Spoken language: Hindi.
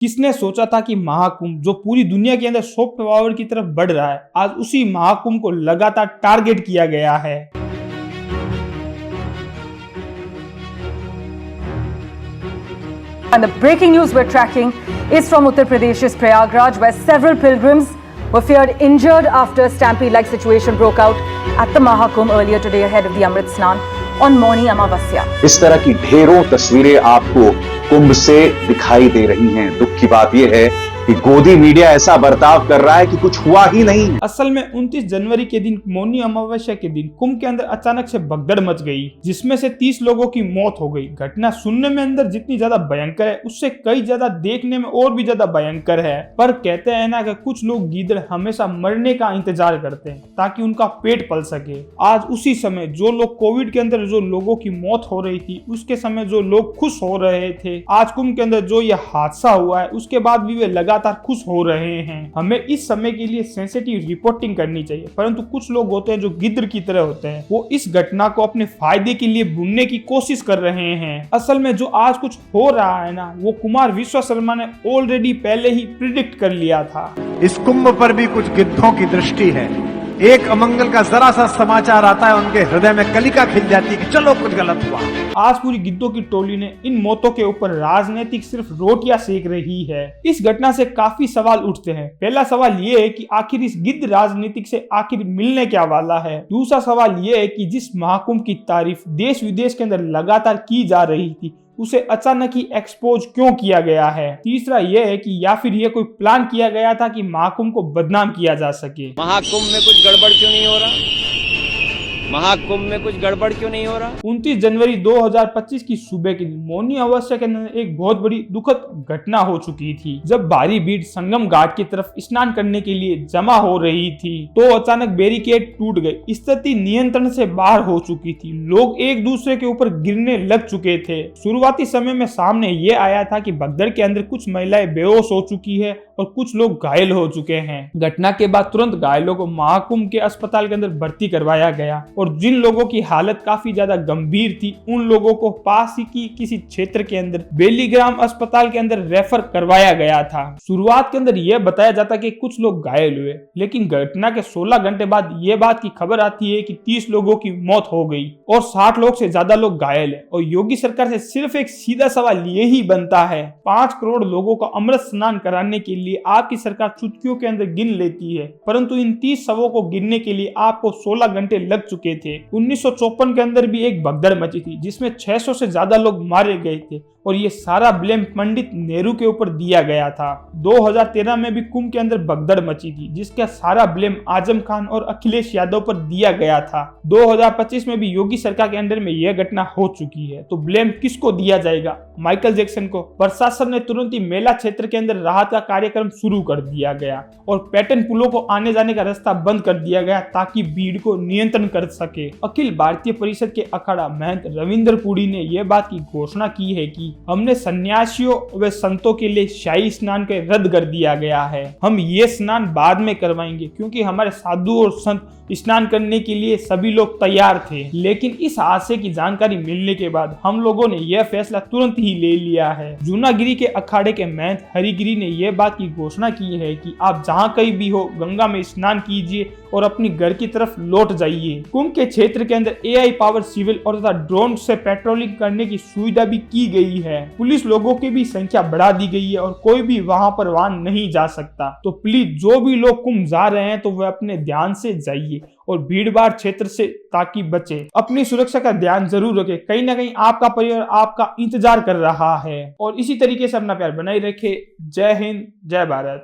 किसने सोचा था कि महाकुंभ जो पूरी दुनिया के अंदर सॉफ्ट पावर की तरफ बढ़ रहा है, आज उसी महाकुंभ को लगातार टारगेट किया गया है। And the breaking news we're tracking is from Uttar Pradesh's Prayagraj, where several pilgrims were feared injured after a stampede-like situation broke out at the Mahakumbh earlier today ahead of the Amrit Snan on Mauni Amavasya. इस तरह की ढेरों तस्वीरें आपको कुंभ से दिखाई दे रही हैं। दुख की बात यह है कि गोदी मीडिया ऐसा बर्ताव कर रहा है कि कुछ हुआ ही नहीं। असल में 29 जनवरी के दिन मौनी अमावस्या के दिन कुंभ के अंदर अचानक से भगदड़ मच गई, जिसमें से 30 लोगों की मौत हो गई। घटना सुनने में अंदर जितनी ज्यादा भयंकर है, उससे कई ज्यादा देखने में और भी ज्यादा भयंकर है। पर कहते हैं ना कि कुछ लोग गीदड़ हमेशा मरने का इंतजार करते हैं ताकि उनका पेट पल सके। आज उसी समय जो लोग कोविड के अंदर जो लोगों की मौत हो रही थी, उसके समय जो लोग खुश हो रहे थे, आज कुंभ के अंदर जो यह हादसा हुआ है उसके बाद भी वे लगातार खुश हो रहे हैं। हमें इस समय के लिए सेंसिटिव रिपोर्टिंग करनी चाहिए, परंतु कुछ लोग होते हैं जो गिद्ध की तरह होते हैं, वो इस घटना को अपने फायदे के लिए बुनने की कोशिश कर रहे हैं। असल में जो आज कुछ हो रहा है ना, वो कुमार विश्व शर्मा ने ऑलरेडी पहले ही प्रिडिक्ट कर लिया था। इस कुंभ पर भी कुछ गिद्धों की दृष्टि है। एक अमंगल का जरा सा समाचार आता है, उनके हृदय में कलिका खिल जाती है कि चलो कुछ गलत हुआ। आज पूरी गिद्धों की टोली ने इन मौतों के ऊपर राजनीतिक सिर्फ रोटियां सेक रही है। इस घटना से काफी सवाल उठते हैं। पहला सवाल ये है कि आखिर इस गिद्ध राजनीतिक से आखिर मिलने क्या वाला है। दूसरा सवाल ये है कि जिस महाकुंभ की तारीफ देश विदेश के अंदर लगातार की जा रही थी, उसे अचानक ही एक्सपोज क्यों किया गया है। तीसरा यह है कि या फिर यह कोई प्लान किया गया था कि महाकुंभ को बदनाम किया जा सके। महाकुंभ में कुछ गड़बड़ क्यों नहीं हो रहा? महाकुंभ में कुछ गड़बड़ क्यों नहीं हो रहा? 29 जनवरी 2025 की सुबह के दिन मौनी अमावस्या के अंदर एक बहुत बड़ी दुखद घटना हो चुकी थी। जब भारी भीड़ संगम घाट की तरफ स्नान करने के लिए जमा हो रही थी, तो अचानक बैरिकेड टूट गए। स्थिति नियंत्रण से बाहर हो चुकी थी। लोग एक दूसरे के ऊपर गिरने लग चुके थे। शुरुआती समय में सामने ये आया था कि भगदड़ के अंदर कुछ महिलाएं बेहोश हो चुकी है और कुछ लोग घायल हो चुके हैं। घटना के बाद तुरंत घायलों को महाकुंभ के अस्पताल के अंदर भर्ती करवाया गया और जिन लोगों की हालत काफी ज्यादा गंभीर थी, उन लोगों को पास ही की किसी क्षेत्र के अंदर बेलीग्राम अस्पताल के अंदर रेफर करवाया गया था। शुरुआत के अंदर यह बताया जाता कि कुछ लोग घायल हुए, लेकिन घटना के 16 घंटे बाद यह बात की खबर आती है कि 30 लोगों की मौत हो गई और 60 लोग से ज्यादा लोग घायल है। और योगी सरकार से सिर्फ एक सीधा सवाल यही बनता है, 5 करोड़ लोगों का अमृत स्नान कराने के लिए आपकी सरकार चुटकियों के अंदर गिन लेती है, परंतु इन 30 शवों को गिनने के लिए आपको 16 घंटे लग चुके थे। 1954 के अंदर भी एक भगदड़ मची थी, जिसमें 600 से ज्यादा लोग मारे गए थे और ये सारा ब्लेम पंडित नेहरू के ऊपर दिया गया था। 2013 में भी कुंभ के अंदर भगदड़ मची थी, जिसका सारा ब्लेम आजम खान और अखिलेश यादव पर दिया गया था। 2025 में भी योगी सरकार के अंडर में यह घटना हो चुकी है, तो ब्लेम किसको दिया जाएगा? माइकल जैक्सन को। प्रशासन ने तुरंत ही मेला क्षेत्र के अंदर राहत का कार्यक्रम शुरू कर दिया गया और पैटर्न पुलों को आने जाने का रास्ता बंद कर दिया गया ताकि भीड़ को नियंत्रण कर सके। अखिल भारतीय परिषद के अखाड़ा महंत रविंद्र पुरी ने यह बात की घोषणा की है कि हमने सन्यासियों व संतों के लिए शाही स्नान के रद्द कर दिया गया है। हम ये स्नान बाद में करवाएंगे, क्योंकि हमारे साधु और संत स्नान करने के लिए सभी लोग तैयार थे। लेकिन इस हादसे की जानकारी मिलने के बाद हम लोगों ने यह फैसला तुरंत ही ले लिया है। जूनागिरी के अखाड़े के महंत हरिगिरी ने यह बात की घोषणा की है कि आप जहाँ कहीं भी हो, गंगा में स्नान कीजिए और अपनी घर की तरफ लौट जाइए। कुंभ के क्षेत्र के अंदर AI पावर सिविल और तथा ड्रोन से पेट्रोलिंग करने की सुविधा भी की गई है। पुलिस लोगों की भी संख्या बढ़ा दी गई है और कोई भी वहां पर वाहन नहीं जा सकता। तो प्लीज जो भी लोग कुंभ जा रहे हैं, तो वह अपने ध्यान से जाइए और भीड़-भाड़ क्षेत्र से ताकि बचे। अपनी सुरक्षा का ध्यान जरूर रखें। कहीं ना कहीं आपका परिवार आपका इंतजार कर रहा है और इसी तरीके से अपना प्यार बनाए रखें। जय हिंद, जय भारत।